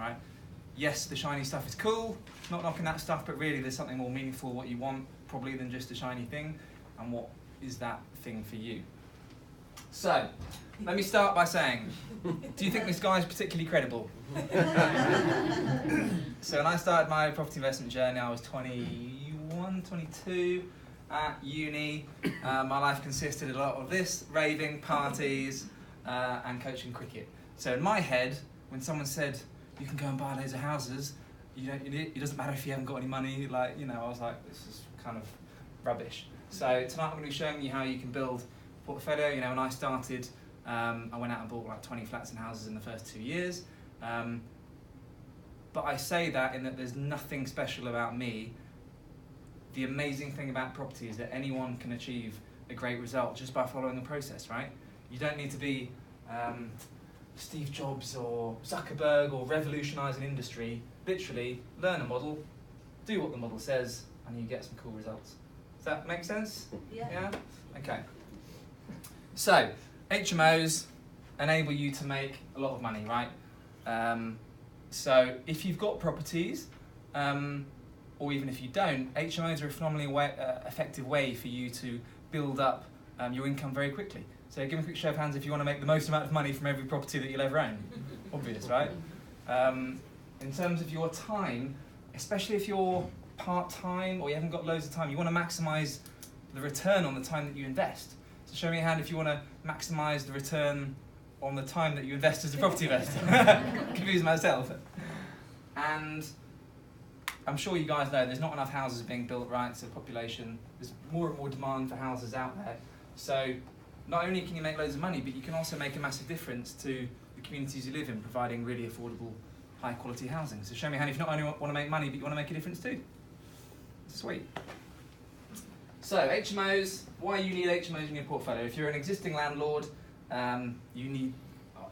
right? Yes, the shiny stuff is cool, not knocking that stuff, but really there's something more meaningful what you want probably than just a shiny thing, and what is that thing for you? So, let me start by saying, do you think this guy is particularly credible? So when I started my property investment journey, I was 21, 22 at uni. My life consisted a lot of this, raving, parties, and coaching cricket. So in my head, when someone said, you can go and buy loads of houses, it doesn't matter if you haven't got any money, I was like, this is kind of rubbish. So tonight I'm going to be showing you how you can build a portfolio. When I started, I went out and bought like 20 flats and houses in the first 2 years. But I say that in that there's nothing special about me. The amazing thing about property is that anyone can achieve a great result just by following the process, right? You don't need to be Steve Jobs or Zuckerberg or revolutionise an industry. Literally, learn a model, do what the model says, and you get some cool results. Does that make sense? Yeah? Okay. So, HMOs enable you to make a lot of money, right? So if you've got properties, or even if you don't, HMOs are a phenomenally effective way for you to build up your income very quickly. So give me a quick show of hands if you want to make the most amount of money from every property that you'll ever own. Obvious, right? In terms of your time, especially if you're part-time or you haven't got loads of time, you want to maximise the return on the time that you invest. So show me a hand if you want to maximise the return on the time that you invest as a property investor. Confused myself. And I'm sure you guys know there's not enough houses being built, right? So population, there's more and more demand for houses out there. So not only can you make loads of money, but you can also make a massive difference to the communities you live in, providing really affordable, high quality housing. So show me a hand if you not only want to make money, but you want to make a difference too. Sweet. So HMOs, why you need HMOs in your portfolio? If you're an existing landlord, you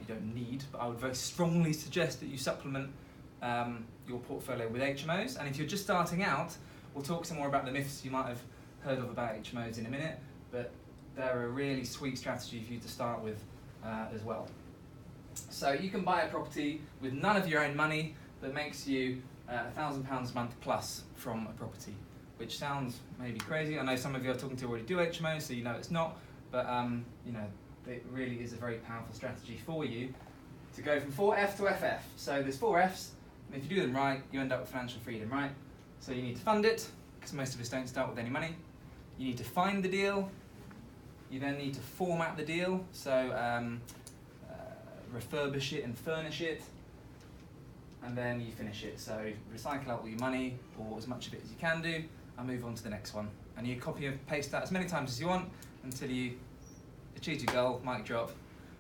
don't need, but I would very strongly suggest that you supplement your portfolio with HMOs. And if you're just starting out, we'll talk some more about the myths you might have heard of about HMOs in a minute, but they're a really sweet strategy for you to start with as well. So you can buy a property with none of your own money that makes you £1,000 a month plus from a property, which sounds maybe crazy. I know some of you are talking to already do HMOs, so you know it's not, but it really is a very powerful strategy for you to go from 4F to FF. So there's 4 Fs, and if you do them right, you end up with financial freedom, right? So you need to fund it, because most of us don't start with any money. You need to find the deal. You then need to format the deal, so refurbish it and furnish it, and then you finish it. So recycle out all your money, or as much of it as you can do, and move on to the next one. And you copy and paste that as many times as you want until you achieve your goal, mic drop,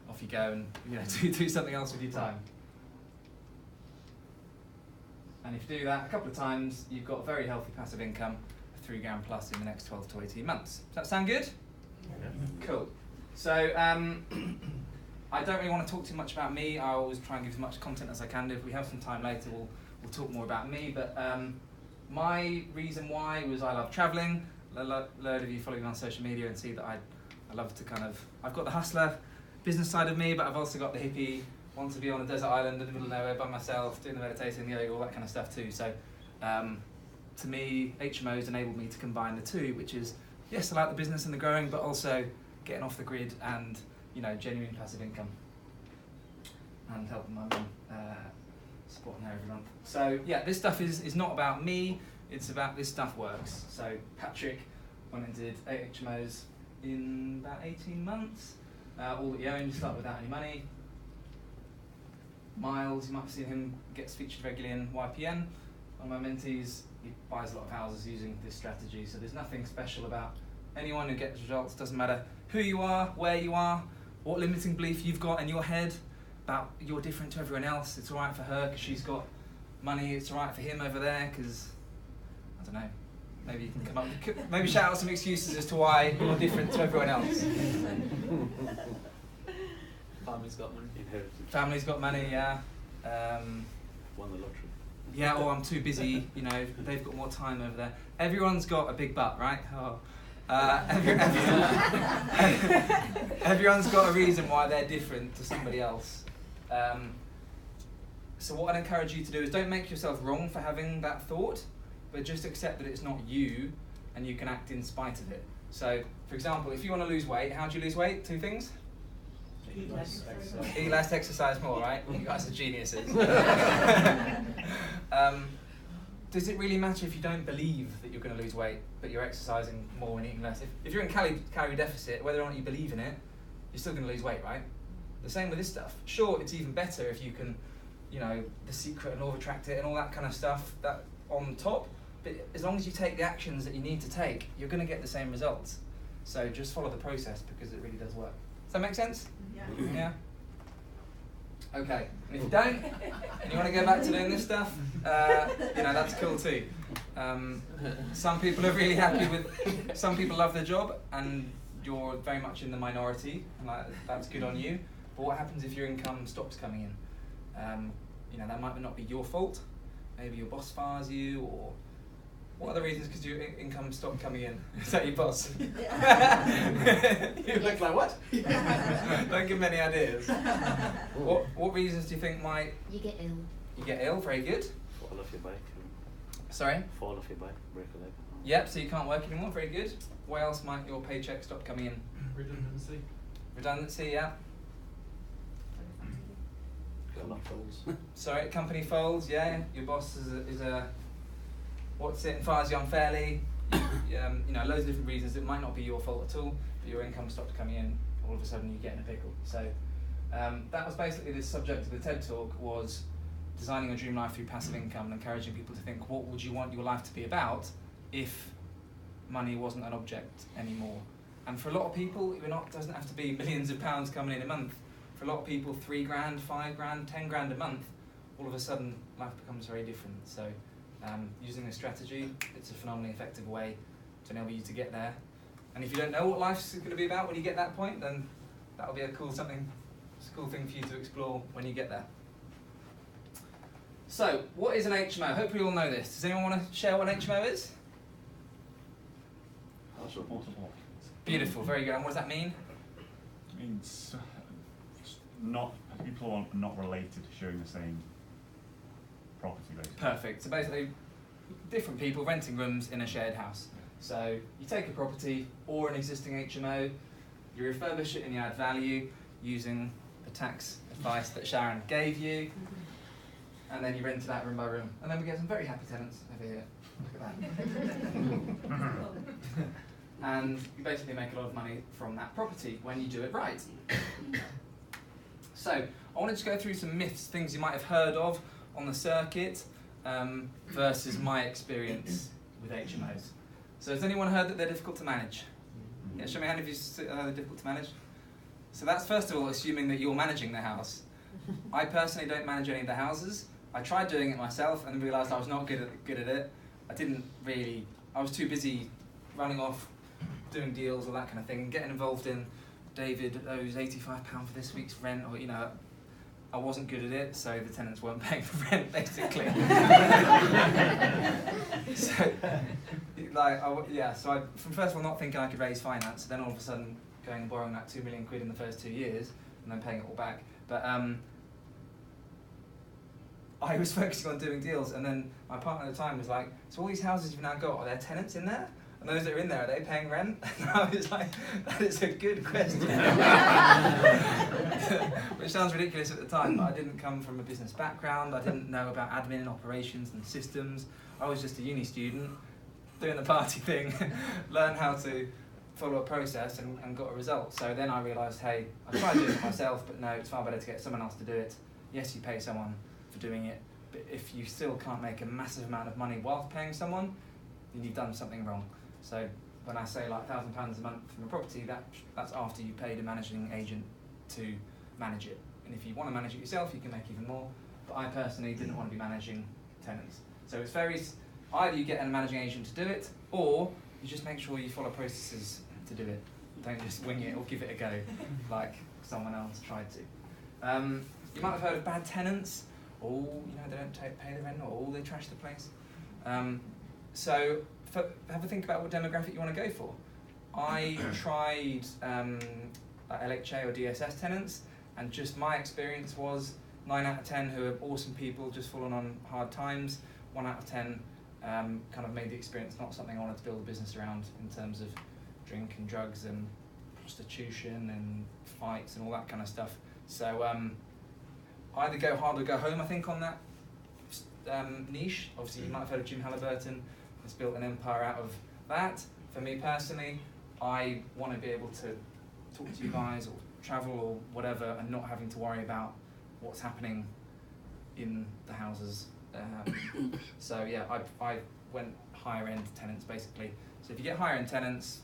off you go, and do something else with your time. And if you do that a couple of times, you've got a very healthy passive income of £3,000 plus in the next 12 to 18 months. Does that sound good? Yeah. Cool. So I don't really want to talk too much about me. I always try and give as much content as I can do. If we have some time later, we'll talk more about me. But my reason why was I love travelling. A load of you follow me on social media and see that I love to I've got the hustler business side of me, but I've also got the hippie, want to be on a desert island in the middle of nowhere by myself, doing the meditating, the yoga, all that kind of stuff too. So to me, HMOs enabled me to combine the two, which is, yes, I like the business and the growing, but also getting off the grid and genuine passive income and helping my mum, supporting her every month. So yeah, this stuff is not about me, it's about this stuff works. So Patrick went and did 8 HMOs in about 18 months, all that he owned, started without any money. Miles, you might have seen him, gets featured regularly in YPN. One of my mentees, he buys a lot of houses using this strategy, so there's nothing special about anyone who gets results. Doesn't matter who you are, where you are, what limiting belief you've got in your head about you're different to everyone else. It's alright for her because she's got money, it's alright for him over there because, I don't know, maybe you can come up, maybe shout out some excuses as to why you're different to everyone else. Family's got money. Inherited. Family's got money, yeah. Won the lottery. Yeah, or I'm too busy, they've got more time over there. Everyone's got a big butt, right? Everyone's got a reason why they're different to somebody else. So what I'd encourage you to do is don't make yourself wrong for having that thought, but just accept that it's not you, and you can act in spite of it. So, for example, if you want to lose weight, how do you lose weight? 2 things. Eat less, exercise. Eat less, exercise more, right? You guys are geniuses. Does it really matter if you don't believe that you're going to lose weight, but you're exercising more and eating less? If you're in calorie deficit, whether or not you believe in it, you're still going to lose weight, right? The same with this stuff. Sure, it's even better if you can, The Secret and Law of Attraction and all that kind of stuff that on top, but as long as you take the actions that you need to take, you're going to get the same results. So just follow the process because it really does work. Does that make sense? Yeah. Yeah? Okay, and if you don't, and you want to go back to doing this stuff, that's cool too. Some people are really happy with, some people love their job, and you're very much in the minority, and that's good on you. But what happens if your income stops coming in? That might not be your fault. Maybe your boss fires you, or what other reasons could your income stop coming in? Is that your boss? You look like, what? Don't give me any ideas. What reasons do you think might... You get ill. You get ill, very good. Fall off your bike. Sorry? Fall off your bike, break a leg. Yep, so you can't work anymore, very good. What else might your paycheck stop coming in? Redundancy. Redundancy, yeah. Company folds. Sorry, company folds, yeah. Your boss is a what's it, and fires you unfairly. Loads of different reasons. It might not be your fault at all, but your income stopped coming in. All of a sudden, you get in a pickle. So that was basically the subject of the TED Talk, was designing a dream life through passive income, and encouraging people to think, what would you want your life to be about if money wasn't an object anymore? And for a lot of people, it doesn't have to be millions of pounds coming in a month. For a lot of people, 3 grand, 5 grand, 10 grand a month, all of a sudden life becomes very different. So using a strategy, it's a phenomenally effective way to enable you to get there. And if you don't know what life's going to be about when you get that point, then that'll be a cool thing for you to explore when you get there. So, what is an HMO? Hopefully you all know this. Does anyone want to share what an HMO is? Beautiful, very good. And what does that mean? It means people are not related to sharing the same property, basically. Perfect. So basically, different people renting rooms in a shared house. So you take a property or an existing HMO, you refurbish it and you add value using the tax advice that Sharon gave you, and then you rent it out room by room. And then we get some very happy tenants over here. Look at that. And you basically make a lot of money from that property when you do it right. So I wanted to go through some myths, things you might have heard of on the circuit versus my experience with HMOs. So has anyone heard that they're difficult to manage? Yeah, show me a hand if you they're difficult to manage. So that's first of all assuming that you're managing the house. I personally don't manage any of the houses. I tried doing it myself and realised I was not good at it. I was too busy running off, doing deals, all that kind of thing, getting involved in David owes £85 for this week's rent, or I wasn't good at it, so the tenants weren't paying for rent, basically. So from first of all not thinking I could raise finance, then all of a sudden going and borrowing like 2 million quid in the first 2 years, and then paying it all back. But I was focusing on doing deals, and then my partner at the time was like, so all these houses you've now got, are there tenants in there? And those that are in there, are they paying rent? And I was like, that is a good question. Which sounds ridiculous at the time, but I didn't come from a business background. I didn't know about admin and operations and systems. I was just a uni student doing the party thing, learned how to follow a process and got a result. So then I realised, hey, I tried doing it myself, but no, it's far better to get someone else to do it. Yes, you pay someone for doing it, but if you still can't make a massive amount of money whilst paying someone, then you've done something wrong. So when I say like £1,000 a month from a property, that's after you paid a managing agent to manage it. And if you want to manage it yourself, you can make even more. But I personally didn't want to be managing tenants. So it's either you get a managing agent to do it, or you just make sure you follow processes to do it. Don't just wing it or give it a go like someone else tried to. You might have heard of bad tenants. Oh, they don't pay the rent, or they trash the place. So have a think about what demographic you want to go for. I tried like LHA or DSS tenants, and just my experience was 9 out of 10 who are awesome people, just fallen on hard times. 1 out of 10 kind of made the experience not something I wanted to build a business around in terms of drink and drugs and prostitution and fights and all that kind of stuff. So either go hard or go home, I think, on that niche. Obviously, you might have heard of Jim Halliburton. He's built an empire out of that. For me personally, I want to be able to talk to you guys or travel or whatever and not having to worry about what's happening in the houses. So yeah, I went higher end tenants basically. So if you get higher end tenants,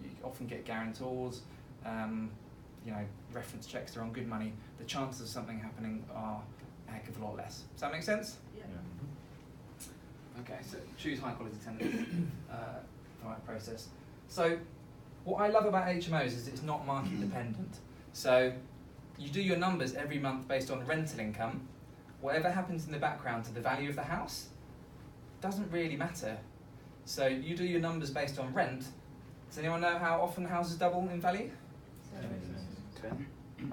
you often get guarantors, you know, reference checks, they're on good money. The chances of something happening are a heck of a lot less. Does that make sense? Yeah. Okay, so choose high quality tenants, the right process. So what I love about HMOs is it's not market dependent. So you do your numbers every month based on rental income. Whatever happens in the background to the value of the house doesn't really matter. So you do your numbers based on rent. Does anyone know how often houses double in value? 10.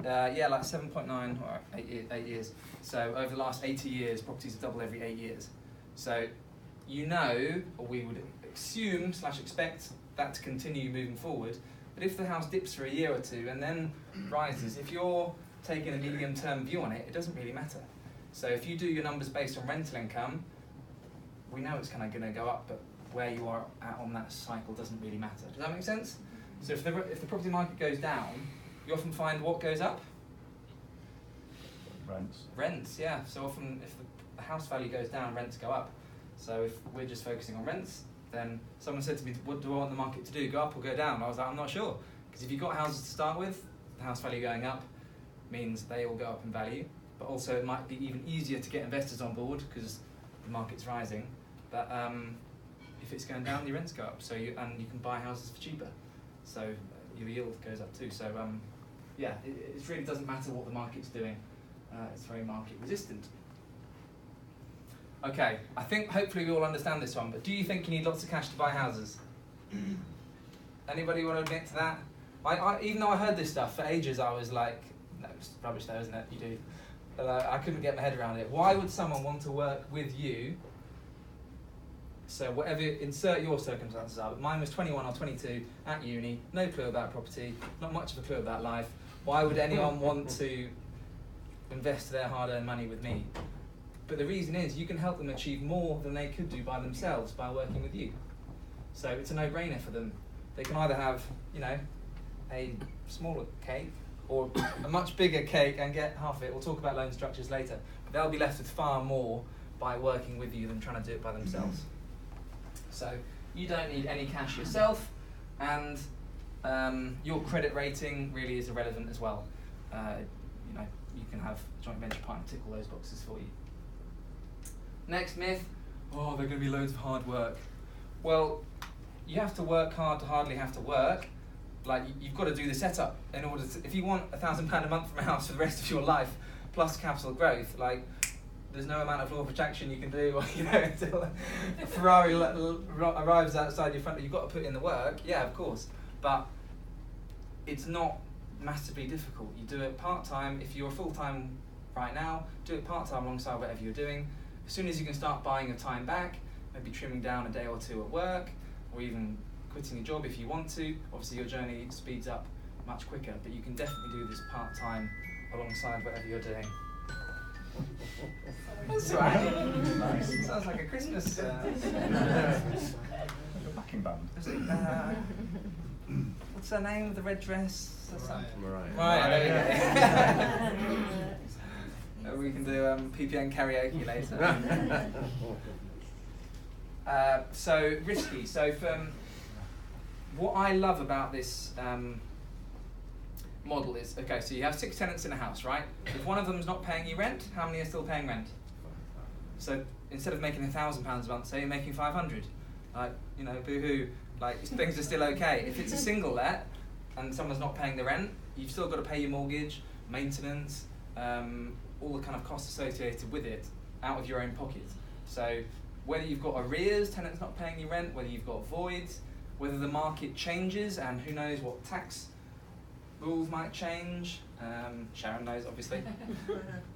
Yeah, like 7.9 or 8 years. So over the last 80 years, properties have doubled every 8 years. So you know, or we would assume / expect that to continue moving forward. But if the house dips for a year or two and then rises, if you're taking a medium-term view on it, it doesn't really matter. So if you do your numbers based on rental income, we know it's kind of going to go up, but where you are at on that cycle doesn't really matter. Does that make sense? So if the property market goes down, you often find what goes up? Rents. Rents, yeah. So often if the house value goes down, rents go up. So if we're just focusing on rents, then someone said to me, what do I want the market to do, go up or go down? I was like, I'm not sure. Because if you've got houses to start with, the house value going up means they all go up in value. But also it might be even easier to get investors on board because the market's rising. But if it's going down, your rents go up. So you can buy houses for cheaper. So your yield goes up too. So yeah, it really doesn't matter what the market's doing. It's very market resistant. Okay, I think hopefully we all understand this one, but do you think you need lots of cash to buy houses? Anybody want to admit to that? I even though I heard this stuff for ages, I was like, no, it's rubbish though, isn't it? You do. But I couldn't get my head around it. Why would someone want to work with you? So whatever, insert your circumstances are. But mine was 21 or 22 at uni, no clue about property, not much of a clue about life. Why would anyone want to invest their hard-earned money with me? But the reason is you can help them achieve more than they could do by themselves by working with you. So it's a no-brainer for them. They can either have, you know, a smaller cake or a much bigger cake and get half of it. We'll talk about loan structures later. But they'll be left with far more by working with you than trying to do it by themselves. So you don't need any cash yourself, and your credit rating really is irrelevant as well. You know, you can have a joint venture partner tick all those boxes for you. Next myth, oh, they're going to be loads of hard work. Well, you have to work hard to hardly have to work. Like, you've got to do the setup in order to, if you want £1,000 a month from a house for the rest of your life, plus capital growth, like, there's no amount of law of attraction you can do, or, you know, until a Ferrari arrives outside your front door. You've got to put in the work, yeah, of course, but it's not massively difficult. You do it part-time. If you're full-time right now, do it part-time alongside whatever you're doing. As soon as you can start buying your time back, maybe trimming down a day or two at work, or even quitting a job if you want to, obviously your journey speeds up much quicker, but you can definitely do this part-time alongside whatever you're doing. That's right. Nice. Sounds like a Christmas. Like a backing band. What's her name with the red dress? Mariah. Right, there we go. We can do PPN karaoke later. So risky. So what I love about this model is, okay, so you have 6 tenants in a house, right? If one of them's not paying you rent, how many are still paying rent? So instead of making £1,000 a month, say you're making 500. Like, you know, boo-hoo, like things are still okay. If it's a single let and someone's not paying the rent, you've still got to pay your mortgage, maintenance, all the kind of costs associated with it out of your own pocket. So whether you've got arrears, tenants not paying you rent, whether you've got voids, whether the market changes and who knows what tax rules might change. Sharon knows, obviously,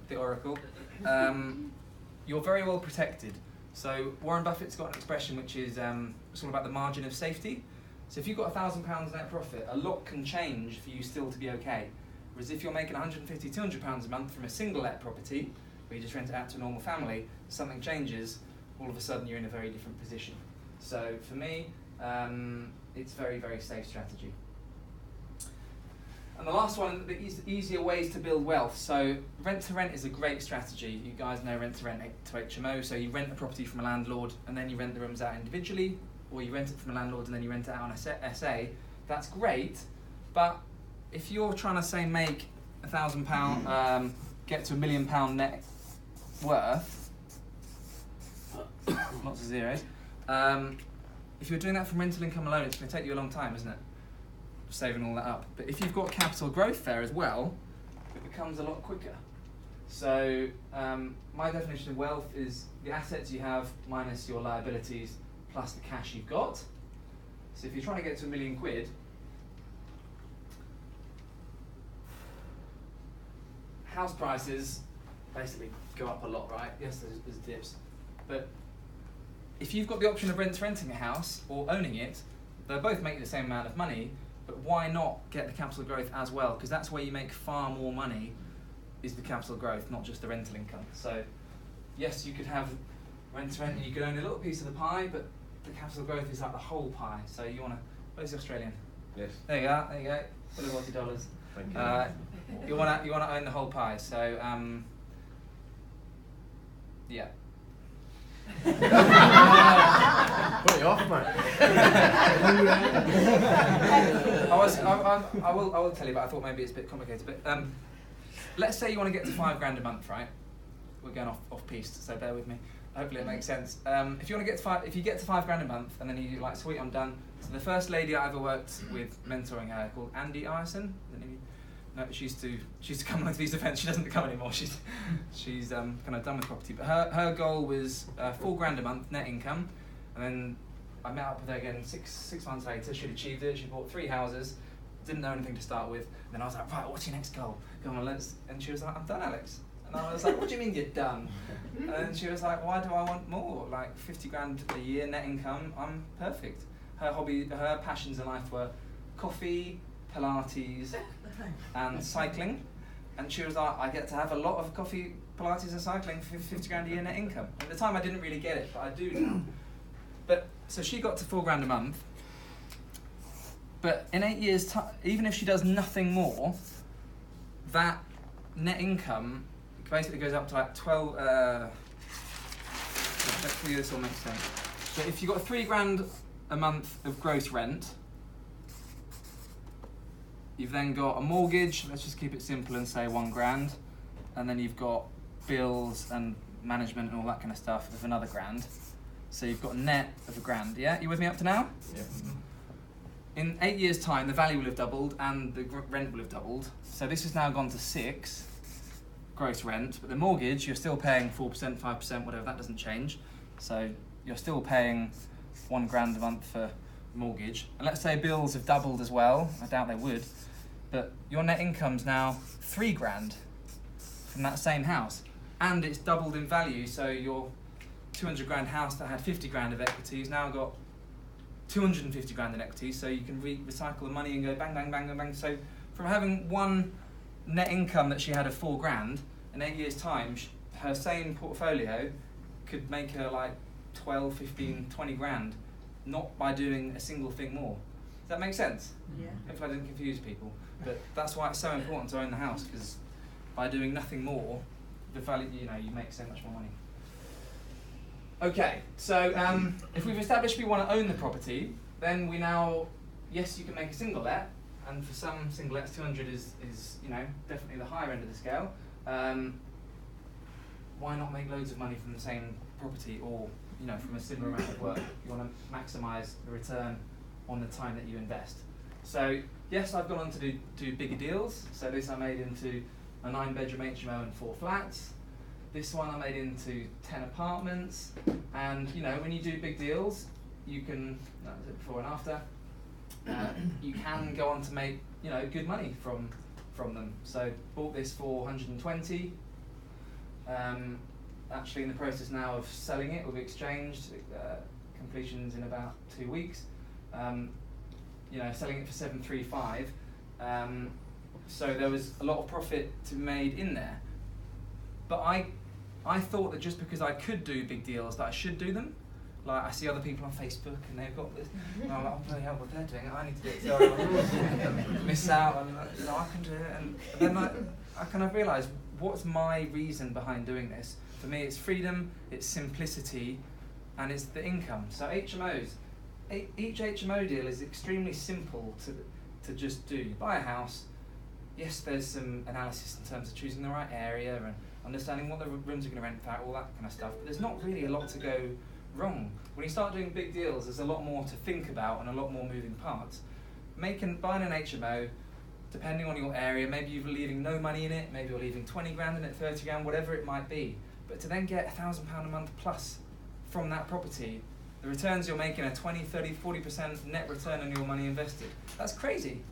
the Oracle. You're very well protected. So Warren Buffett's got an expression which is it's all about the margin of safety. So if you've got £1,000 net profit, a lot can change for you still to be okay. Whereas if you're making £150, £200 a month from a single let property, where you just rent it out to a normal family, something changes, all of a sudden you're in a very different position. So for me, it's very, very safe strategy. And the last one, the easier ways to build wealth. So rent to rent is a great strategy. You guys know rent to rent to HMO. So you rent a property from a landlord and then you rent the rooms out individually, or you rent it from a landlord and then you rent it out on a SA. That's great, but if you're trying to say make £1,000, get to £1 million net worth, lots of zeros. If you're doing that from rental income alone, it's going to take you a long time, isn't it? Saving all that up. But if you've got capital growth there as well, it becomes a lot quicker. So my definition of wealth is the assets you have minus your liabilities plus the cash you've got. So if you're trying to get to £1 million, house prices basically go up a lot, right? Yes, there's dips. But if you've got the option of renting a house or owning it, they'll both make the same amount of money, but why not get the capital growth as well? Because that's where you make far more money, is the capital growth, not just the rental income. So yes, you could have rent to rent and you could own a little piece of the pie, but the capital growth is like the whole pie. So you want to, where's the Australian? Yes. There you go, full of Aussie dollars. Thank you. You want to own the whole pie. So yeah. Put you off, mate. I will tell you, but I thought maybe it's a bit complicated. But let's say you want to get to £5,000 a month, right? We're going off piste, so bear with me. Hopefully it makes sense. If you get to £5,000 a month, and then you're like, sweet, I'm done. So the first lady I ever worked with mentoring her, called Andy Ison. No, she used to come to these events. She doesn't come anymore. She's kind of done with property. But her goal was £4,000 a month net income, and then I met up with her again six months later. She'd achieved it. She bought 3 houses, didn't know anything to start with. And then I was like, right, what's your next goal? Come on, let's. And she was like, I'm done, Alex. And I was like, what do you mean you're done? And then she was like, why do I want more? Like £50,000 a year net income. I'm perfect. Her passions in life were coffee, Pilates, and cycling, and she was like, I get to have a lot of coffee, Pilates and cycling for £50,000 a year net income. At the time I didn't really get it, but I do now. But so she got to £4,000 a month, but in 8 years time, even if she does nothing more, that net income basically goes up to like 12, hopefully this will make sense. So if you've got £3,000 a month of gross rent, you've then got a mortgage, let's just keep it simple and say £1,000, and then you've got bills and management and all that kind of stuff of another £1,000. So you've got a net of £1,000, yeah? You with me up to now? Yeah. In 8 years' time, the value will have doubled and the rent will have doubled. So this has now gone to 6 gross rent, but the mortgage, you're still paying 4%, 5%, whatever, that doesn't change. So you're still paying £1,000 a month for mortgage. And let's say bills have doubled as well, I doubt they would, but your net income's now £3,000 from that same house. And it's doubled in value, so your £200,000 house that had £50,000 of equity has now got £250,000 in equity, so you can recycle the money and go bang, bang, bang, bang, bang. So from having one net income that she had of £4,000, in 8 years' time, her same portfolio could make her like 12, 15, 20 grand, not by doing a single thing more. Does that make sense? Yeah. Hopefully I didn't confuse people. But that's why it's so important to own the house, because by doing nothing more, the value, you make so much more money. Okay, so if we've established we want to own the property, then we now, yes, you can make a single let, and for some single lets, 200 is definitely the higher end of the scale. Why not make loads of money from the same property, or from a similar amount of work? You want to maximise the return on the time that you invest. So yes, I've gone on to do bigger deals. So this I made into a 9-bedroom HMO and 4 flats. This one I made into 10 apartments. And when you do big deals, you can, that was it before and after, you can go on to make good money from them. So bought this for 120. Actually in the process now of selling it. It will be exchanged. Completions in about 2 weeks. Selling it for 735. So there was a lot of profit to be made in there. But I thought that just because I could do big deals that I should do them. Like I see other people on Facebook and they've got this, and I'm like, oh bloody hell, what they're doing, I need to do it, so I miss out, and I can do it, and then I kind of realised, what's my reason behind doing this? For me it's freedom, it's simplicity, and it's the income. So HMOs, each HMO deal is extremely simple to just do. You buy a house, yes there's some analysis in terms of choosing the right area and understanding what the rooms are going to rent out, all that kind of stuff, but there's not really a lot to go wrong. When you start doing big deals, there's a lot more to think about and a lot more moving parts. Buying an HMO, depending on your area, maybe you're leaving no money in it, maybe you're leaving 20 grand in it, 30 grand, whatever it might be. But to then get £1,000 a month plus from that property, the returns you're making are 20, 30, 40% net return on your money invested. That's crazy.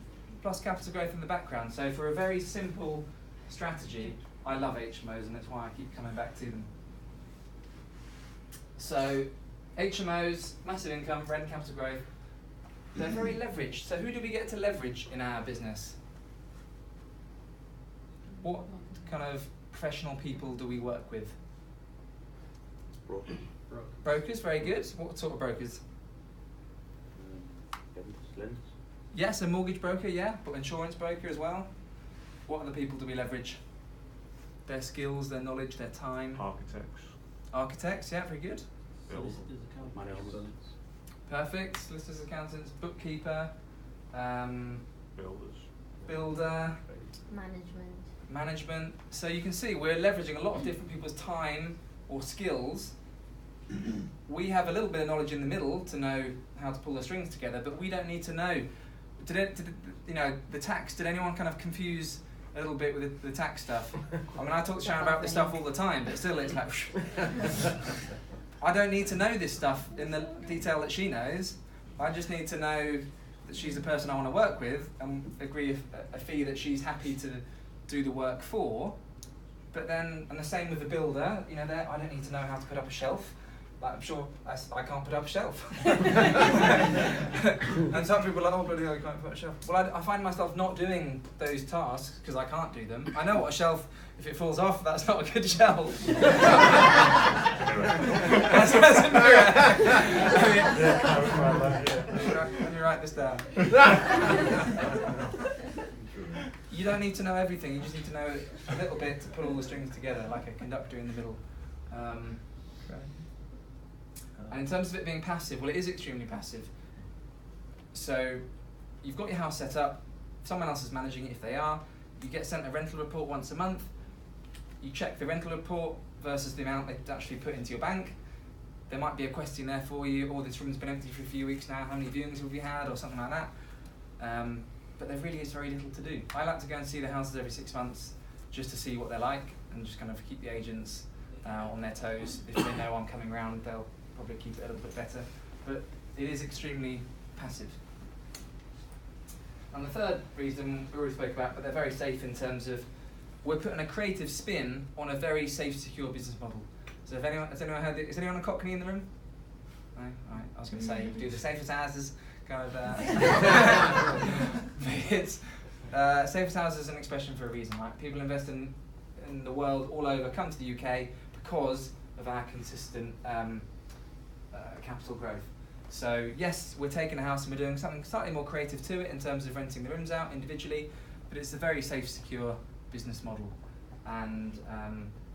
Plus capital growth in the background. So for a very simple strategy, I love HMOs, and that's why I keep coming back to them. So HMOs, massive income, rent, capital growth, they're very leveraged. So who do we get to leverage in our business? What kind of professional people do we work with? Brokers, very good. What sort of brokers? Lenders. Yes, a mortgage broker, yeah, but insurance broker as well. What other people do we leverage? Their skills, their knowledge, their time. Architects, yeah, very good. Perfect. Solicitors, accountants, bookkeeper, builder, management. So you can see we're leveraging a lot of different people's time or skills. We have a little bit of knowledge in the middle to know how to pull the strings together, but we don't need to know. The tax, did anyone kind of confuse a little bit with the tax stuff? I mean, I talk to Sharon about this stuff all the time, but still it's like, I don't need to know this stuff in the detail that she knows. I just need to know that she's the person I want to work with and agree a fee that she's happy to do the work for. But then, and the same with the builder, I don't need to know how to put up a shelf. Like, I'm sure I can't put up a shelf. And some people are like, oh bloody hell, you can't put up a shelf. Well, I find myself not doing those tasks because I can't do them. I know what a shelf, if it falls off, that's not a good shelf. That's a mirror. Let me write this down. You don't need to know everything, you just need to know a little bit to put all the strings together, like a conductor in the middle. And in terms of it being passive, well, it is extremely passive. So you've got your house set up, someone else is managing it if they are, you get sent a rental report once a month, you check the rental report versus the amount they've actually put into your bank. There might be a question there for you, or this room's been empty for a few weeks now, how many viewings have we had, or something like that. But there really is very little to do. I like to go and see the houses every 6 months just to see what they're like and just kind of keep the agents on their toes. If they know I'm coming around, they'll probably keep it a little bit better. But it is extremely passive. And the third reason we already spoke about, but they're very safe in terms of we're putting a creative spin on a very safe, secure business model. So has anyone heard is anyone a Cockney in the room? No? Right. I was going to say, do the safest houses kind of... safest houses is an expression for a reason, right? People invest in the world all over, come to the UK because of our consistent capital growth. So yes, we're taking a house and we're doing something slightly more creative to it in terms of renting the rooms out individually, but it's a very safe, secure business model. And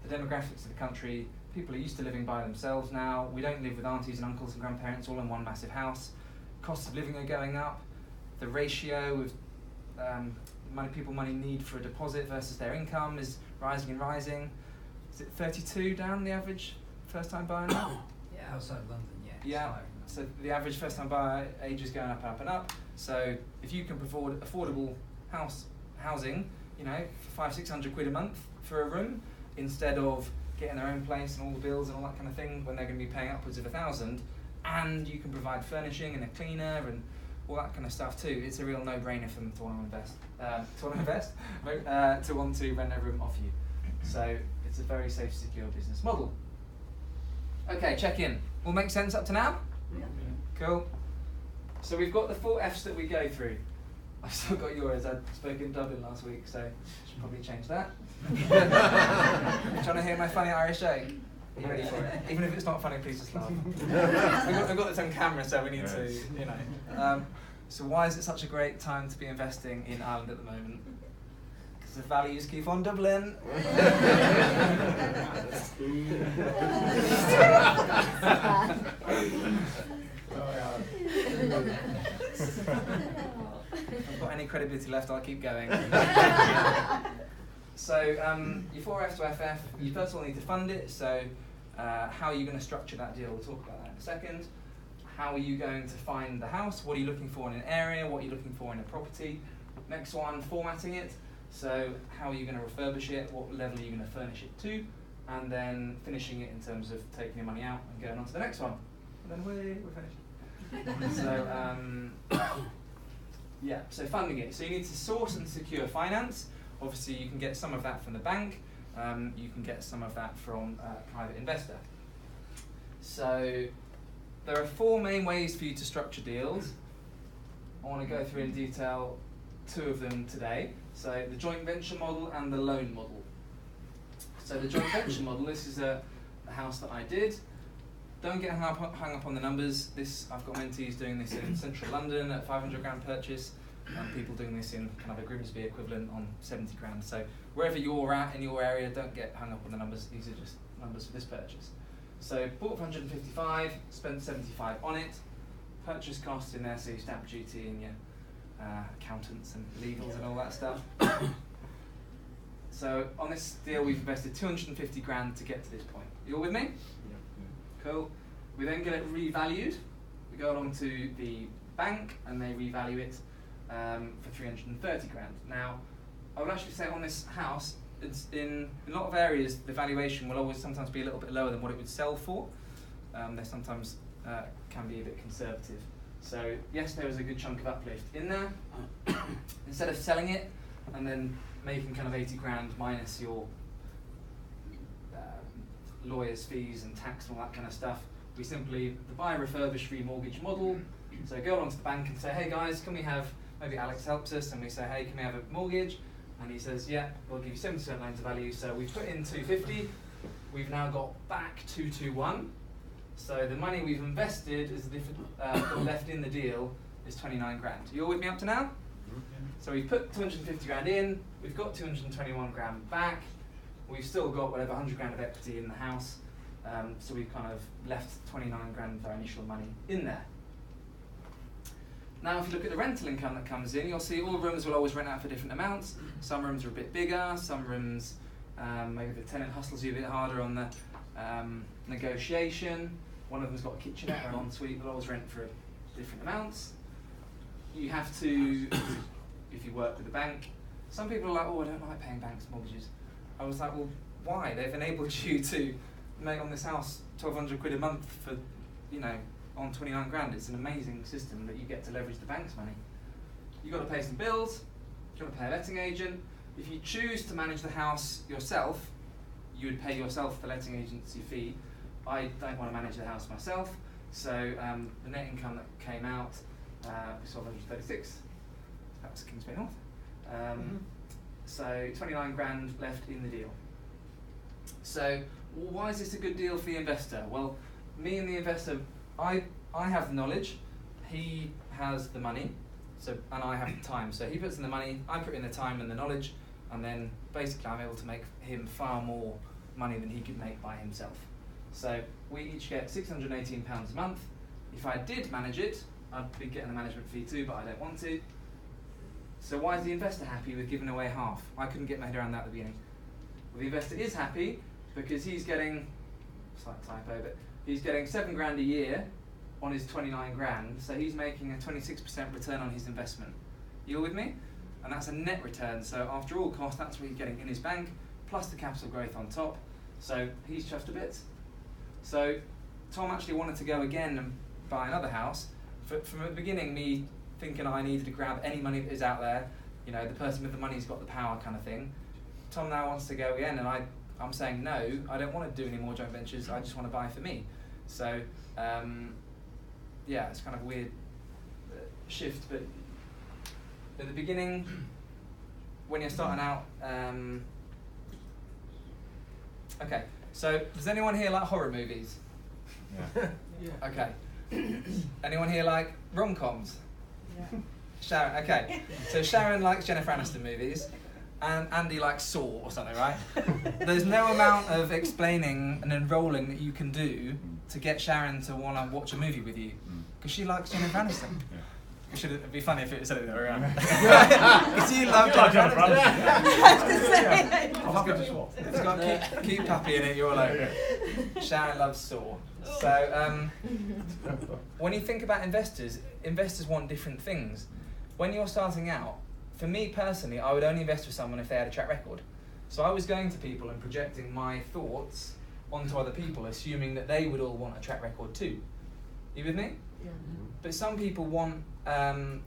the demographics of the country, people are used to living by themselves now. We don't live with aunties and uncles and grandparents all in one massive house. Costs of living are going up. The ratio of money need for a deposit versus their income is rising and rising. Is it 32 down the average first time buyer now? Yeah, outside London, yeah. Yeah. So the average first time buyer age is going up and up and up. So if you can afford affordable housing, for 500-600 quid a month for a room, instead of getting their own place and all the bills and all that kind of thing when they're going to be paying upwards of 1,000, and you can provide furnishing and a cleaner and all that kind of stuff too, it's a real no-brainer for them to want to invest, to want to rent a room off you. So it's a very safe, secure business model. Okay, check in. All make sense up to now? Yeah. Cool. So we've got the 4 Fs that we go through. I've still got yours. I spoke in Dublin last week, so I should probably change that. Trying to hear my funny Irish joke? Are you ready for it? Even if it's not funny, please just laugh. I've got this on camera, so we need to, you know. So why is it such a great time to be investing in Ireland at the moment? Because the values keep on doubling. If I've got any credibility left, I'll keep going. So your 4F to FF, you first of all need to fund it. So how are you going to structure that deal? We'll talk about that in a second. How are you going to find the house? What are you looking for in an area? What are you looking for in a property? Next one, formatting it. So how are you going to refurbish it? What level are you going to furnish it to? And then finishing it in terms of taking your money out and going on to the next one. And then we're finished. So yeah, so funding it. So you need to source and secure finance. Obviously, you can get some of that from the bank. You can get some of that from a private investor. So there are 4 main ways for you to structure deals. I want to go through in detail 2 of them today. So the joint venture model and the loan model. So the joint venture model, this is a house that I did. Don't get hung up on the numbers. I've got mentees doing this in central London at 500 grand purchase, and people doing this in kind of a Grimsby equivalent on 70 grand. So wherever you're at in your area, don't get hung up on the numbers. These are just numbers for this purchase. So bought for 155, spent 75 on it. Purchase costs in there, so your stamp duty and your accountants and legals and all that stuff. So on this deal, we've invested 250 grand to get to this point. You all with me? Cool. We then get it revalued. We go along to the bank and they revalue it for 330 grand. Now, I would actually say on this house, it's in a lot of areas, the valuation will always sometimes be a little bit lower than what it would sell for. They sometimes can be a bit conservative. So yes, there was a good chunk of uplift in there. Instead of selling it and then making kind of 80 grand minus your lawyers' fees and tax and all that kind of stuff, we simply buy a refurbished remortgage model. So go along to the bank and say, hey guys, can we have, maybe Alex helps us, and we say, hey, can we have a mortgage? And he says, yeah, we'll give you 70% loan to value. So we've put in 250, we've now got back 221. So the money we've invested is left in the deal is 29 grand. You all with me up to now? So we've put 250 grand in, we've got 221 grand back, we've still got whatever 100 grand of equity in the house, so we've kind of left 29 grand of our initial money in there. Now if you look at the rental income that comes in, you'll see all rooms will always rent out for different amounts. Some rooms are a bit bigger, some rooms, maybe the tenant hustles you a bit harder on the negotiation. One of them's got a kitchenette or an ensuite, they'll always rent for different amounts. You have to, if you work with the bank, some people are like, oh, I don't like paying banks mortgages. I was like, well, why? They've enabled you to make on this house 1,200 quid a month for, you know, on 29 grand. It's an amazing system that you get to leverage the bank's money. You've got to pay some bills, you've got to pay a letting agent. If you choose to manage the house yourself, you would pay yourself the letting agency fee. I don't want to manage the house myself, so the net income that came out was 136. That was Kingsway North. So 29 grand left in the deal. So why is this a good deal for the investor? Well, me and the investor, I have the knowledge, he has the money, and I have the time. So he puts in the money, I put in the time and the knowledge, and then basically I'm able to make him far more money than he could make by himself. So we each get £618 a month. If I did manage it, I'd be getting the management fee too, but I don't want to. So why is the investor happy with giving away half? I couldn't get my head around that at the beginning. Well, the investor is happy because he's getting, slight typo, but he's getting 7 grand a year on his 29 grand, so he's making a 26% return on his investment. You all with me? And that's a net return, so after all costs, that's what he's getting in his bank, plus the capital growth on top. So he's chuffed a bit. So Tom actually wanted to go again and buy another house. From the beginning, me thinking I needed to grab any money that is out there, you know, the person with the money's got the power kind of thing. Tom now wants to go again, and I'm saying no, I don't want to do any more joint ventures, I just want to buy for me. So, yeah, it's kind of a weird shift, but at the beginning, when you're starting out, okay, so does anyone here like horror movies? Yeah. Yeah. Okay. Anyone here like rom-coms? Yeah. Sharon, okay. So Sharon likes Jennifer Aniston movies, and Andy likes Saw or something, right? There's no amount of explaining and enrolling that you can do to get Sharon to want to watch a movie with you, because she likes Jennifer Aniston. Yeah. It'd be funny if it said it the other way around. Because you love Jennifer Aniston. I'll have to swap. It's got Keep Happy in it, you're like, Sharon loves Saw. So when you think about investors want different things. When you're starting out, for me personally, I would only invest with someone if they had a track record. So I was going to people and projecting my thoughts onto other people, assuming that they would all want a track record too. You with me? Yeah. But some people want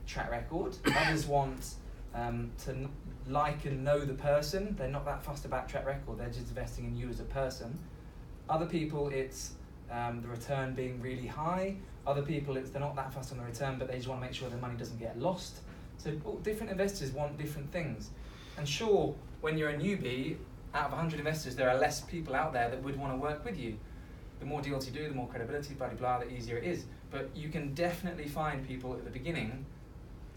track record, others want to like and know the person. They're not that fussed about track record, they're just investing in you as a person. Other people, it's the return being really high. Other people, they're not that fussed on the return, but they just want to make sure their money doesn't get lost. So different investors want different things. And sure, when you're a newbie, out of 100 investors, there are less people out there that would want to work with you. The more deals you do, the more credibility, blah, blah, blah, the easier it is. But you can definitely find people at the beginning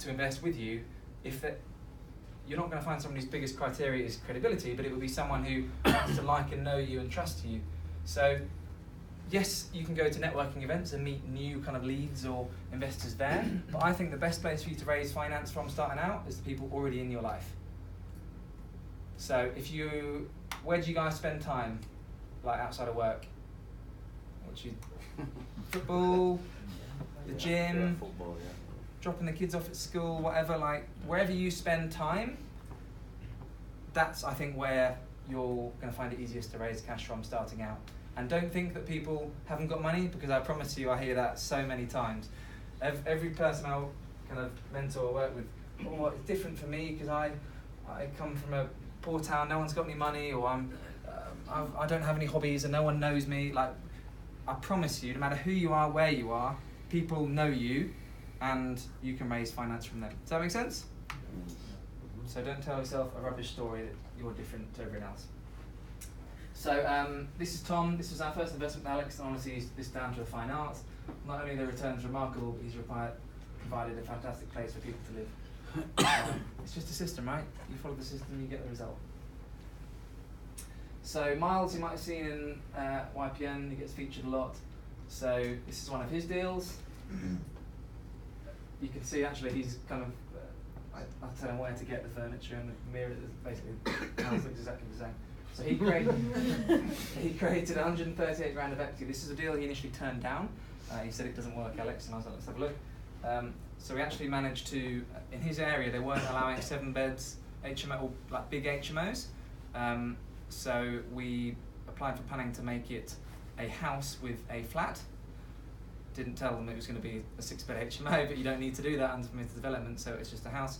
to invest with you. You're not going to find someone whose biggest criteria is credibility, but it will be someone who wants to like and know you and trust you. So yes, you can go to networking events and meet new kind of leads or investors there, but I think the best place for you to raise finance from starting out is the people already in your life. So where do you guys spend time, like outside of work? Football, the gym, football, yeah. dropping the kids off at school, whatever, like wherever you spend time, that's I think where you're going to find it easiest to raise cash from starting out. And don't think that people haven't got money, because I promise you I hear that so many times. Every person I'll kind of mentor or work with, oh, it's different for me because I come from a poor town, no one's got any money, or I don't have any hobbies and no one knows me. Like, I promise you, no matter who you are, where you are, people know you and you can raise finance from them. Does that make sense? So don't tell yourself a rubbish story that you're different to everyone else. So this is Tom. This was our first investment with Alex, and honestly, he's this down to a fine art. Not only are the returns remarkable, but he's provided a fantastic place for people to live. It's just a system, right? You follow the system, you get the result. So Miles, you might have seen in YPN, he gets featured a lot. So this is one of his deals. You can see actually he's kind of, I tell him where to get the furniture, and the mirror, basically the house looks exactly the same. So he created 138 grand of equity. This is a deal he initially turned down. He said it doesn't work, Alex, and I was like, let's have a look. So we actually managed to, in his area, they weren't allowing 7 beds HMO, like big HMOs. So we applied for planning to make it a house with a flat. Didn't tell them it was going to be a 6-bed HMO, but you don't need to do that under permitted development, so it's just a house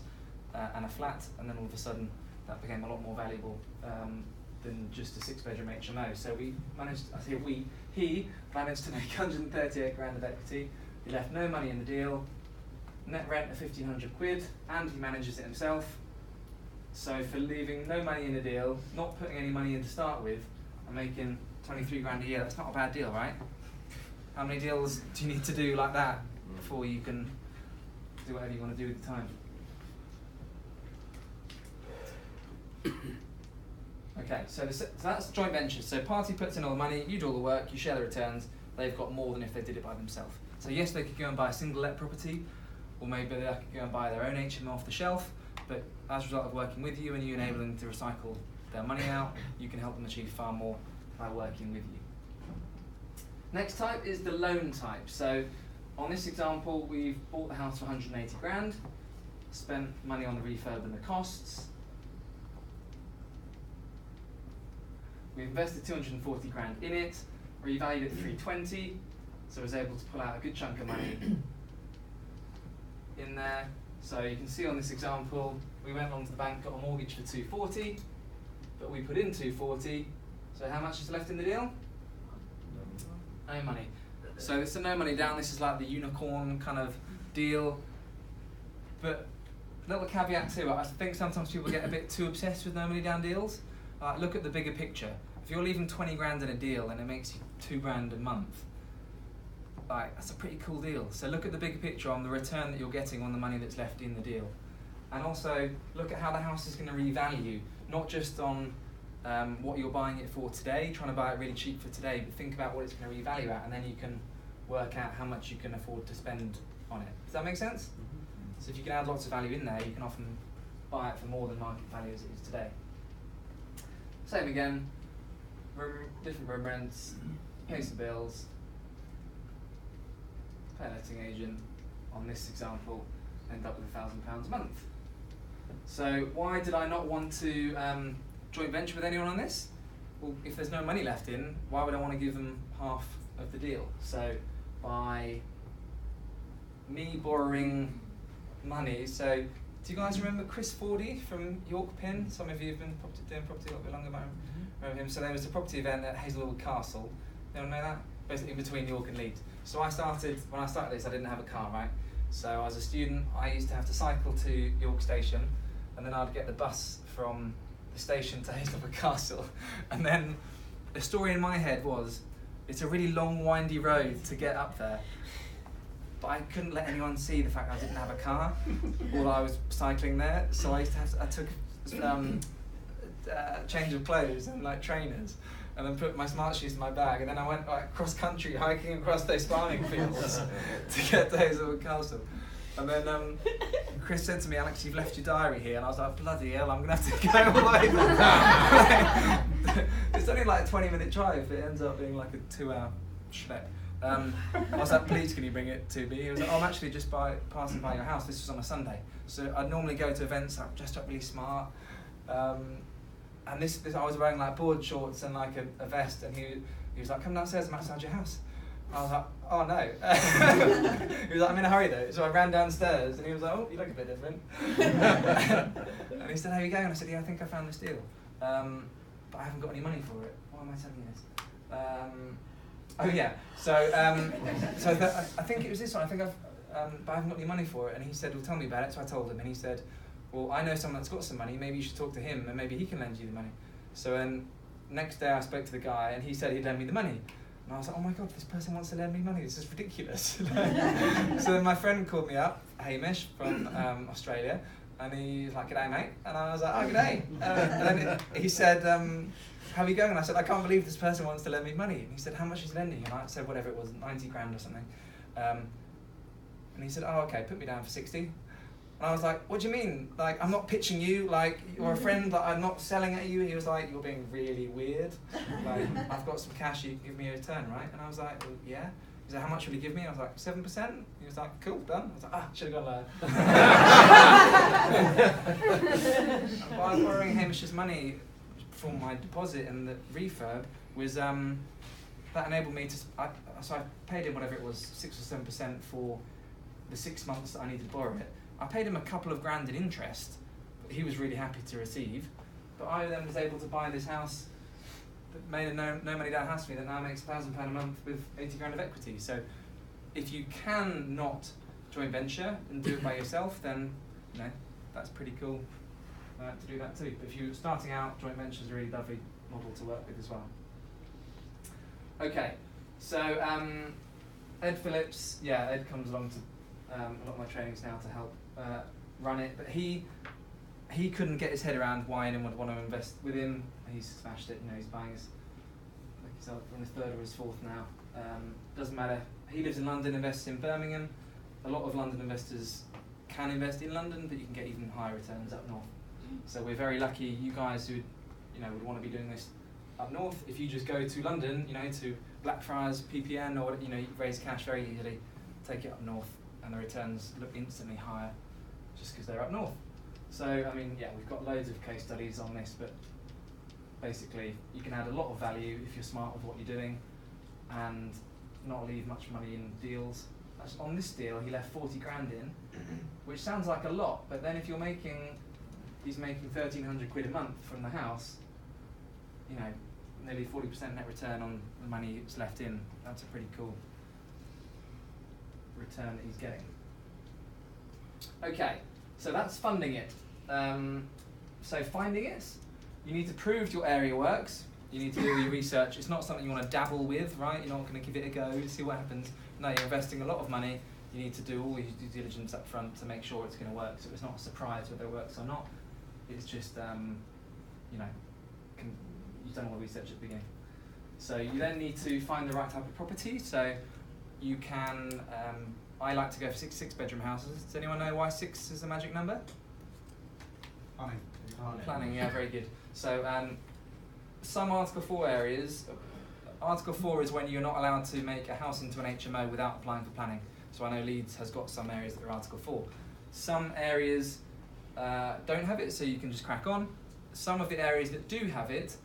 and a flat, and then all of a sudden that became a lot more valuable than just a 6-bedroom HMO. So we managed, he managed to make 138 grand of equity. He left no money in the deal, net rent of 1,500 quid, and he manages it himself. So for leaving no money in the deal, not putting any money in to start with, and making 23 grand a year, that's not a bad deal, right? How many deals do you need to do like that before you can do whatever you want to do with the time? Okay, so that's joint ventures. So party puts in all the money, you do all the work, you share the returns, they've got more than if they did it by themselves. So yes, they could go and buy a single let property, or maybe they could go and buy their own HMO off the shelf, but as a result of working with you and you enabling them to recycle their money out, you can help them achieve far more by working with you. Next type is the loan type. So on this example, we've bought the house for 180 grand, spent money on the refurb and the costs. We invested 240 grand in it, revalued at 320, so I was able to pull out a good chunk of money in there. So you can see on this example, we went on to the bank, got a mortgage for 240, but we put in 240. So how much is left in the deal? No money. So it's a no money down. This is like the unicorn kind of deal. But little caveat to it, I think sometimes people get a bit too obsessed with no money down deals. Look at the bigger picture. If you're leaving 20 grand in a deal and it makes you 2 grand a month, that's a pretty cool deal. So look at the bigger picture on the return that you're getting on the money that's left in the deal. And also look at how the house is going to revalue, not just on what you're buying it for today, trying to buy it really cheap for today, but think about what it's going to revalue at, and then you can work out how much you can afford to spend on it. Does that make sense? So if you can add lots of value in there, you can often buy it for more than market value as it is today. Same again, different room rents, pay some bills, pay a letting agent. On this example, end up with £1,000 a month. So why did I not want to joint venture with anyone on this? Well, if there's no money left in, why would I want to give them half of the deal? So by me borrowing money, so do you guys remember Chris Fordy from York Pin? Some of you have been doing property a little bit longer, but I remember him. So there was a property event at Hazelwood Castle. Anyone know that? Basically in between York and Leeds. So when I started this, I didn't have a car, right? So I was a student, I used to have to cycle to York Station, and then I'd get the bus from the station to Hazelwood Castle. And then the story in my head was, it's a really long, windy road to get up there. But I couldn't let anyone see the fact I didn't have a car while I was cycling there. So I took change of clothes and trainers, and then put my smart shoes in my bag, and then I went cross country hiking across those farming fields to get to Hazelwood Castle. And then Chris said to me, "Alex, you've left your diary here," and I was like, "Bloody hell, I'm gonna have to go all the way there." It's only like a 20-minute drive, but it ends up being like a 2-hour schlep. I was like, "Please, can you bring it to me?" He was like, "Oh, I'm actually just passing by your house." This was on a Sunday, so I'd normally go to events. I'm dressed up really smart, and this I was wearing board shorts and a vest, and he was like, "Come downstairs, I'm outside your house." I was like, "Oh no." He was like, "I'm in a hurry though." So I ran downstairs, and he was like, "Oh, you look a bit different." And he said, "How are you going?" And I said, "Yeah, I think I found this deal, but I haven't got any money for it." Why am I telling you this? Oh yeah, so I think it was this one. I think but I haven't got any money for it. And he said, "Well, tell me about it." So I told him, and he said, "Well, I know someone that's got some money. Maybe you should talk to him, and maybe he can lend you the money." So then next day I spoke to the guy, and he said he'd lend me the money. And I was like, "Oh my God, this person wants to lend me money. This is ridiculous." So then my friend called me up, Hamish from Australia, and he was like, "G'day, mate." And I was like, "Oh, g'day." And then he said, "How are you going?" And I said, "I can't believe this person wants to lend me money." And he said, "How much is he lending?" And I said, whatever it was, 90 grand or something. And he said, "Oh, okay, put me down for 60. And I was like, "What do you mean? I'm not pitching you, you're a friend, I'm not selling at you." He was like, "You're being really weird. I've got some cash, you can give me a return, right?" And I was like, "Well, yeah." He said, "How much will you give me?" I was like, 7%. He was like, "Cool, done." I was like, should have gone lower. By borrowing Hamish's money for my deposit and the refurb was, that enabled me to, so I paid him whatever it was, 6 or 7% for the 6 months that I needed to borrow it. I paid him a couple of grand in interest, that he was really happy to receive, but I then was able to buy this house that made a no money down house for me that now makes £1,000 a month with 80 grand of equity. So if you can not joint venture and do it by yourself, then that's pretty cool to do that too. But if you're starting out, joint venture is a really lovely model to work with as well. Okay, so Ed Phillips, Ed comes along to a lot of my trainings now to help run it, but he couldn't get his head around why anyone would want to invest with him. He's smashed it, he's buying he's on his 3rd or his 4th now. Doesn't matter. He lives in London, invests in Birmingham. A lot of London investors can invest in London, but you can get even higher returns up north. So we're very lucky, you guys who would want to be doing this up north. If you just go to London, to Blackfriars, PPN, or you raise cash very easily, take it up north, and the returns look instantly higher just because they're up north. So we've got loads of case studies on this, but basically you can add a lot of value if you're smart with what you're doing and not leave much money in deals. on this deal he left 40 grand in, which sounds like a lot, but then if he's making 1,300 quid a month from the house, you know, nearly 40% net return on the money that's left in. That's a pretty cool return that he's getting. Okay, so that's funding it. So finding it, you need to prove your area works. You need to do your research. It's not something you want to dabble with, right? You're not going to give it a go, see what happens. No, you're investing a lot of money. You need to do all your due diligence up front to make sure it's going to work. So it's not a surprise whether it works or not. It's just, you know, you've done all the research at the beginning. So you then need to find the right type of property. So you can, I like to go for six-bedroom houses. Does anyone know why 6 is the magic number? Planning, yeah, very good. So some Article 4 areas, Article 4 is when you're not allowed to make a house into an HMO without applying for planning. So I know Leeds has got some areas that are Article 4. Some areas don't have it, so you can just crack on. Some of the areas that do have it,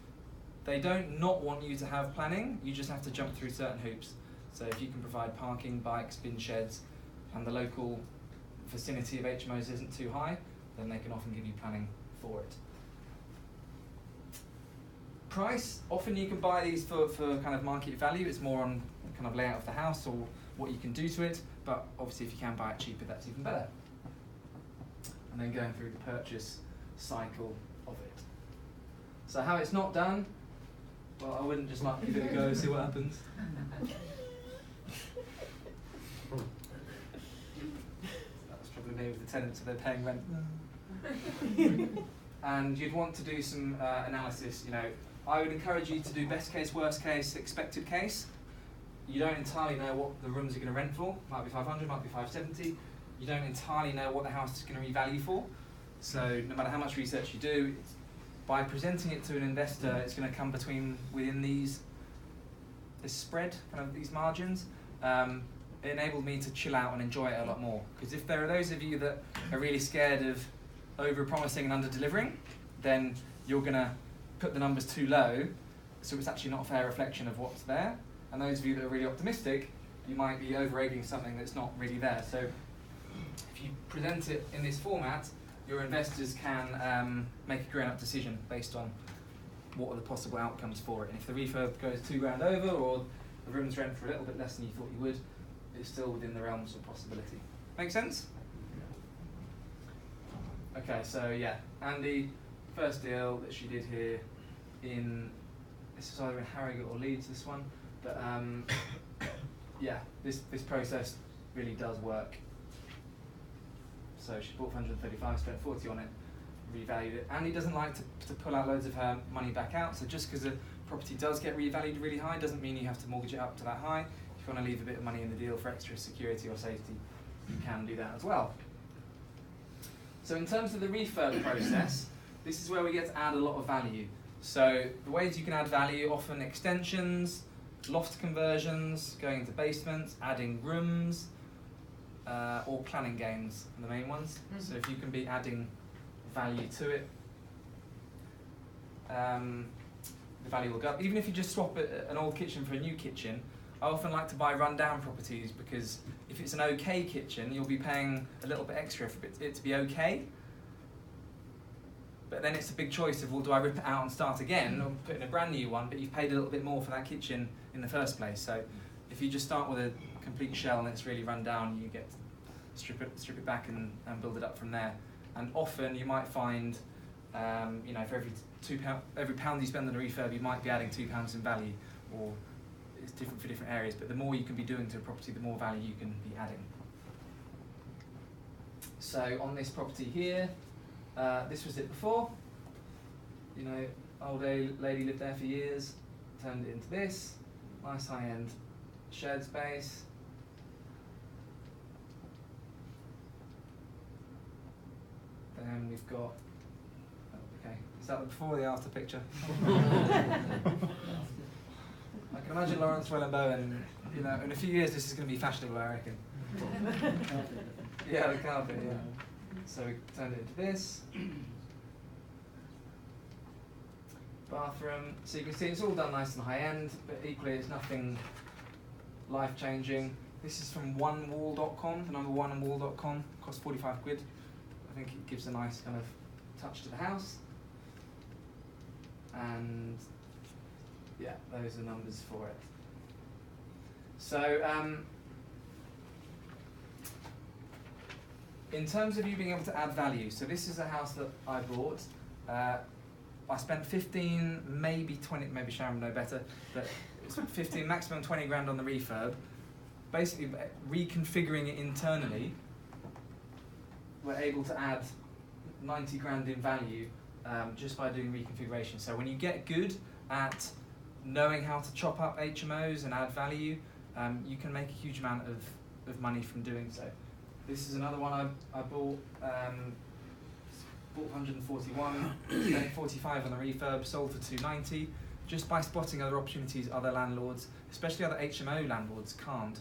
they don't not want you to have planning, you just have to jump through certain hoops. So if you can provide parking, bikes, bin sheds, and the local vicinity of HMOs isn't too high, then they can often give you planning for it. Price, often you can buy these for kind of market value. It's more on kind of layout of the house or what you can do to it, but obviously if you can buy it cheaper, that's even better. And then going through the purchase cycle of it. So how it's not done, well, I wouldn't just like give it a go, see what happens. That's probably me with the tenants if they're paying rent. And you'd want to do some analysis. You know, I would encourage you to do best case, worst case, expected case. You don't entirely know what the rooms are going to rent for. Might be 500, might be 570. You don't entirely know what the house is going to revalue for. So no matter how much research you do, by presenting it to an investor, it's going to come within this spread, kind of these margins. It enabled me to chill out and enjoy it a lot more. Because if there are those of you that are really scared of over-promising and under-delivering, then you're going to put the numbers too low, so it's actually not a fair reflection of what's there. And those of you that are really optimistic, you might be over-egging something that's not really there. So if you present it in this format, your investors can make a grown-up decision based on what are the possible outcomes for it. And if the refurb goes £2,000 over, or the room's rent for a little bit less than you thought you would, it's still within the realms of possibility. Make sense? Okay, so yeah, Andy, first deal that she did here this was either in Harrogate or Leeds, this one, but yeah, this process really does work. So she bought for 135, spent 40 on it, revalued it. Andy doesn't like to pull out loads of her money back out, so just because a property does get revalued really high doesn't mean you have to mortgage it up to that high. If you want to leave a bit of money in the deal for extra security or safety, you can do that as well. So in terms of the refurb process, this is where we get to add a lot of value. So the ways you can add value, often extensions, loft conversions, going into basements, adding rooms, or planning games are the main ones. Mm-hmm. So if you can be adding value to it, the value will go up. Even if you just swap an old kitchen for a new kitchen, I often like to buy run-down properties, because if it's an okay kitchen, you'll be paying a little bit extra for it to be okay. But then it's a big choice of, well, do I rip it out and start again, or put in a brand new one, but you've paid a little bit more for that kitchen in the first place. So if you just start with a complete shell and it's really run down, you get to strip it back and build it up from there. And often you might find, you know, for every pound you spend on a refurb, you might be adding £2 in value, or it's different for different areas, but the more you can be doing to a property, the more value you can be adding. So on this property here, this was it before. You know, old lady lived there for years, turned it into this, nice high-end shared space. Then we've got, okay, is that the before or the after picture? I can imagine Lawrence Wellenbowen, you know, in a few years this is going to be fashionable, I reckon. Yeah, the carpet, yeah. So we turned it into this. Bathroom. So you can see it's all done nice and high end, but equally it's nothing life-changing. This is from onewall.com, the number onewall.com, costs 45 quid. I think it gives a nice kind of touch to the house. And yeah, those are numbers for it. So in terms of you being able to add value, so this is a house that I bought. I spent 15, maybe 20, maybe Sharon would know better, but it's 15, maximum 20 grand on the refurb. Basically reconfiguring it internally, we're able to add 90 grand in value just by doing reconfiguration. So when you get good at knowing how to chop up HMOs and add value, you can make a huge amount of money from doing so. This is another one I bought. Bought 141, spent 45 on the refurb, sold for 290, just by spotting other opportunities other landlords, especially other HMO landlords, can't.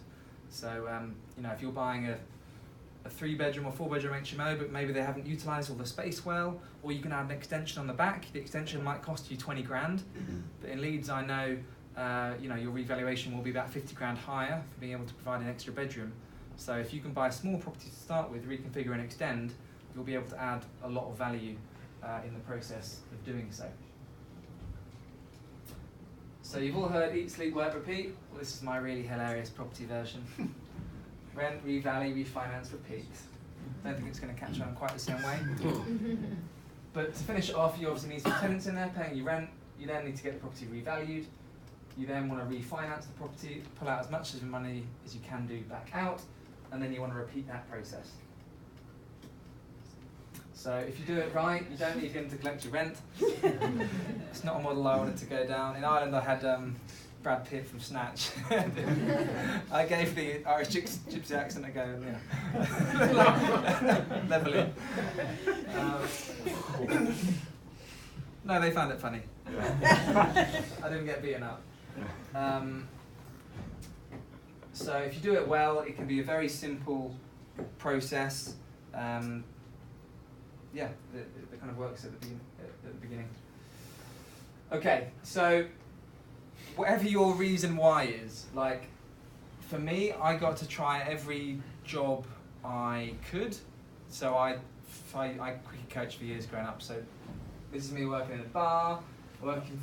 So you know, if you're buying a 3-bedroom or 4-bedroom HMO, but maybe they haven't utilised all the space well, or you can add an extension on the back. The extension might cost you 20 grand, but in Leeds I know you know, your revaluation will be about 50 grand higher for being able to provide an extra bedroom. So if you can buy a small property to start with, reconfigure and extend, you'll be able to add a lot of value in the process of doing so. So you've all heard eat, sleep, work, repeat. Well, this is my really hilarious property version. Rent, revalue, refinance, repeat. Don't think it's going to catch on quite the same way. But to finish it off, you obviously need some tenants in there paying you rent. You then need to get the property revalued. You then want to refinance the property, pull out as much of the money as you can do back out, and then you want to repeat that process. So if you do it right, you don't need him to collect your rent. It's not a model I wanted to go down. In Ireland I had Brad Pitt from Snatch. I gave the Irish gypsy accent a go and yeah. Level it. No, they found it funny. I didn't get beaten up. So if you do it well, it can be a very simple process. Yeah, it kind of works at the beginning. Okay, so whatever your reason why is, like for me, I got to try every job I could. So I cricket coached for years growing up. So this is me working in a bar, working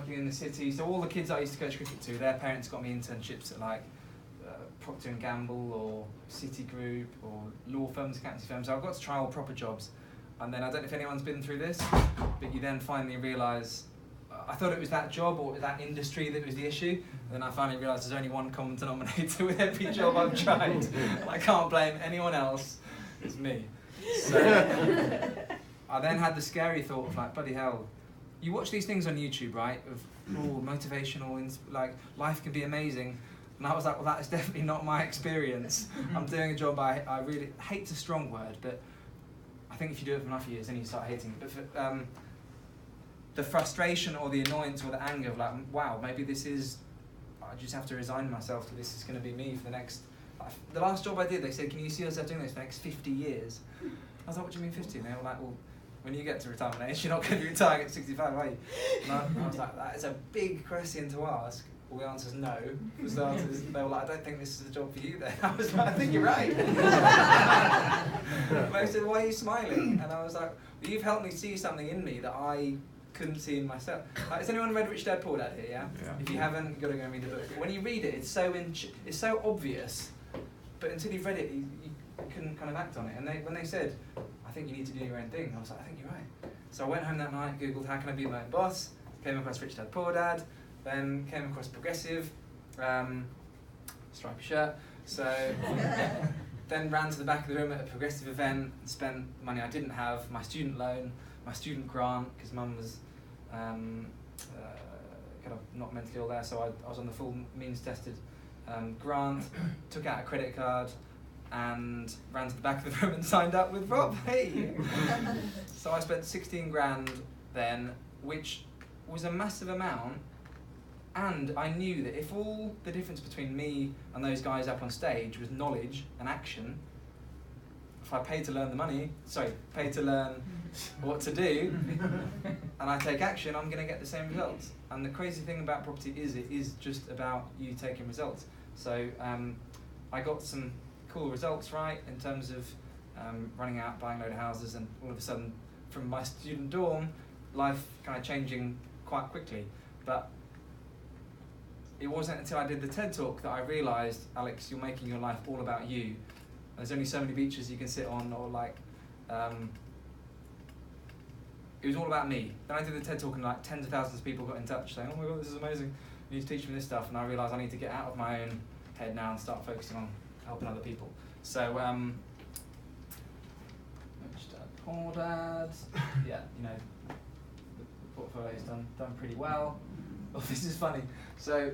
in the city. So all the kids I used to coach cricket to, their parents got me internships at like Procter & Gamble or Citigroup or law firms, accountancy firms. So I've got to try all proper jobs. And then I don't know if anyone's been through this, but you then finally realise, I thought it was that job or that industry that was the issue. And then I finally realised there's only one common denominator with every job I've tried. I can't blame anyone else, it's me. So I then had the scary thought of like, bloody hell, you watch these things on YouTube, right, of motivational, like life can be amazing. And I was like, well, that is definitely not my experience. I'm doing a job I really, hate's a strong word, but I think if you do it for enough years, then you start hating it. But for, the frustration or the annoyance or the anger of like, wow, maybe this is, I just have to resign myself to this is going to be me for the next, the last job I did, they said, can you see yourself doing this for the next 50 years? I was like, what do you mean 50? And they were like, well, when you get to retirement age, you're not going to be retiring at 65, are you? And I was like, that is a big question to ask. Well, the answer is no. For starters, they were like, I don't think this is a job for you then. I was like, I think you're right. And they said, why are you smiling? And I was like, well, you've helped me see something in me that I couldn't see in myself. Like, has anyone read Rich Dad Poor Dad here, yeah? If you haven't, you've got to go and read the book. When you read it, it's so obvious, but until you've read it, you couldn't kind of act on it. And when they said, I think you need to do your own thing, I was like, I think you're right. So I went home that night, Googled, how can I be my own boss? Came across Rich Dad Poor Dad. Then came across Progressive, stripy shirt. So then ran to the back of the room at a Progressive event and spent money I didn't have, my student loan, my student grant, because mum was kind of not mentally ill there, so I was on the full means tested grant, took out a credit card and ran to the back of the room and signed up with Rob. Hey! So I spent 16 grand then, which was a massive amount. And I knew that if all the difference between me and those guys up on stage was knowledge and action, if I paid to learn paid to learn what to do, and I take action, I'm going to get the same results. And the crazy thing about property is it is just about you taking results. So I got some cool results, right, in terms of running out, buying a load of houses, and all of a sudden, from my student dorm, life kind of changing quite quickly. But it wasn't until I did the TED Talk that I realised, Alex, you're making your life all about you. There's only so many beaches you can sit on, or like, it was all about me. Then I did the TED Talk and like tens of thousands of people got in touch saying, oh my God, this is amazing, you need to teach me this stuff. And I realised I need to get out of my own head now and start focusing on helping other people. So, poor dad, yeah, you know, the portfolio's done pretty well. Oh, this is funny. So,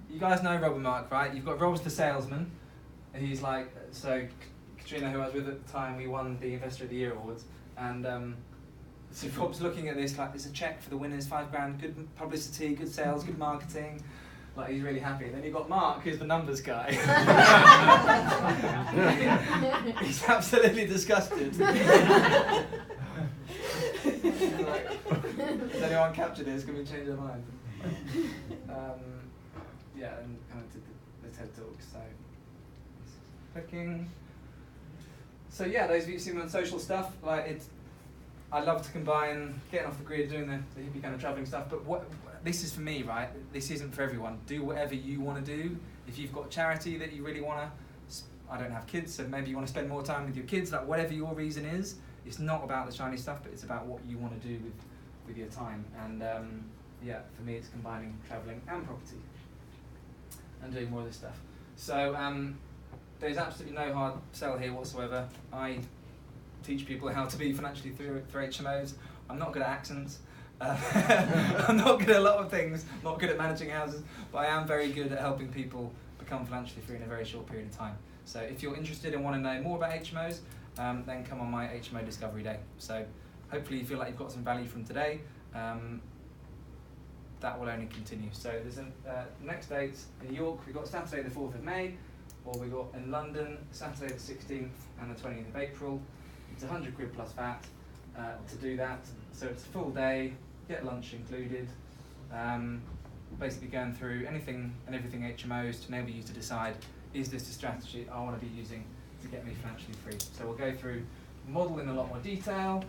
you guys know Rob and Mark, right? You've got Rob's the salesman, and he's like, so Katrina, who I was with at the time, we won the Investor of the Year awards, and so Rob's looking at this like, there's a check for the winners, $5,000, good publicity, good sales, good marketing. Like, he's really happy. Then you've got Mark, who's the numbers guy. He's absolutely disgusted. He's like, has anyone captured this? Can we change our mind? Yeah, and kind of did the TED Talk, so clicking. So yeah, those of you who've seen me on social stuff, like I love to combine getting off the grid, doing the hippie kind of travelling stuff, but this is for me, right? This isn't for everyone. Do whatever you want to do. If you've got a charity that you really want to, I don't have kids, so maybe you want to spend more time with your kids, like whatever your reason is, it's not about the shiny stuff, but it's about what you want to do with your time. And yeah, for me it's combining travelling and property and doing more of this stuff. So there's absolutely no hard sell here whatsoever. I teach people how to be financially through HMOs. I'm not good at accents. I'm not good at a lot of things, not good at managing houses, but I am very good at helping people become financially free in a very short period of time. So if you're interested and want to know more about HMOs, then come on my HMO Discovery Day. So hopefully you feel like you've got some value from today. That will only continue. So there's next dates in York, we've got Saturday the 4th of May, or we've got in London, Saturday the 16th and the 20th of April. It's £100 plus VAT to do that. So it's a full day, get lunch included, basically going through anything and everything HMOs to enable you to decide, is this a strategy I want to be using to get me financially free? So we'll go through model in a lot more detail.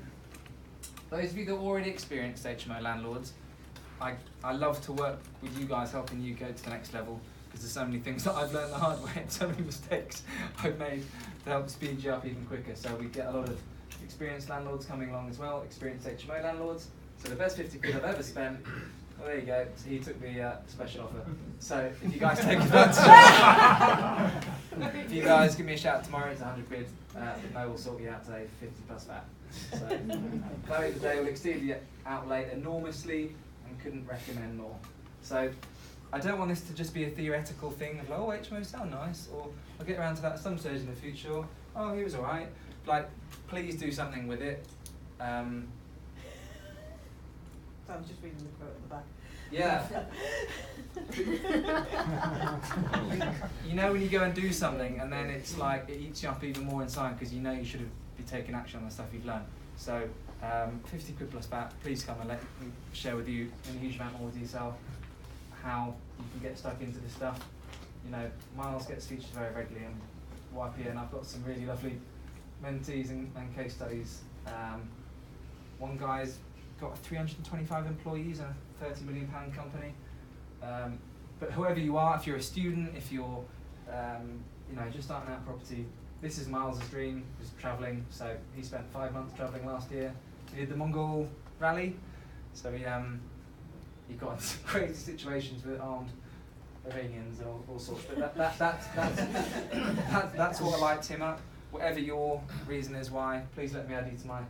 Those of you that already experienced HMO landlords, I love to work with you guys, helping you go to the next level, because there's so many things that I've learned the hard way and so many mistakes I've made to help speed you up even quicker. So we get a lot of experienced landlords coming along as well, experienced HMO landlords. So the best £50 I've ever spent, well, there you go, so he took the special offer. So if you guys take advantage if you guys give me a shout tomorrow, it's £100, Mo will sort you out today, 50 plus VAT. So value of the day will exceed the outlay enormously and couldn't recommend more. So I don't want this to just be a theoretical thing of like, oh, HMOs sound nice, or I'll get around to that at some stage in the future, or, oh, he was alright. Like, please do something with it. So I'm just reading the quote at the back. Yeah. You know when you go and do something and then it's like, it eats you up even more inside because you know you should have been taking action on the stuff you've learned. So £50 plus VAT, please come and let me share with you in a huge amount more detail how you can get stuck into this stuff. You know, Miles gets featured very regularly on YP, and I've got some really lovely mentees and case studies. One guy's got 325 employees and a £30 million company. But whoever you are, if you're a student, if you're you know, just starting out property, this is Miles' dream, just travelling. So he spent 5 months travelling last year. He did the Mongol rally, so he got into some crazy situations with armed Iranians and all sorts. But that's what lights him up. Whatever your reason is why, please let me add you to my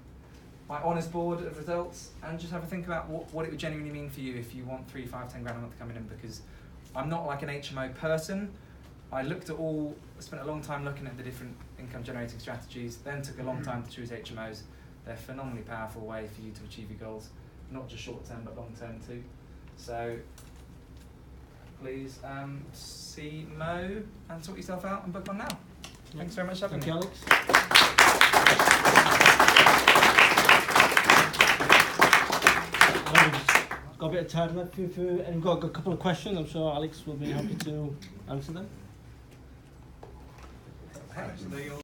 honours board of results, and just have a think about what it would genuinely mean for you if you want 3, 5, 10 grand a month coming in, because I'm not like an HMO person. I spent a long time looking at the different income generating strategies, then took a long time to choose HMOs. They're a phenomenally powerful way for you to achieve your goals, not just short term but long term too. So please see Mo and sort yourself out and book one now. Thanks very much for having me. Thank you, Alex. Got a bit of time left for you, and we've got a couple of questions. I'm sure Alex will be happy to answer them. so they're your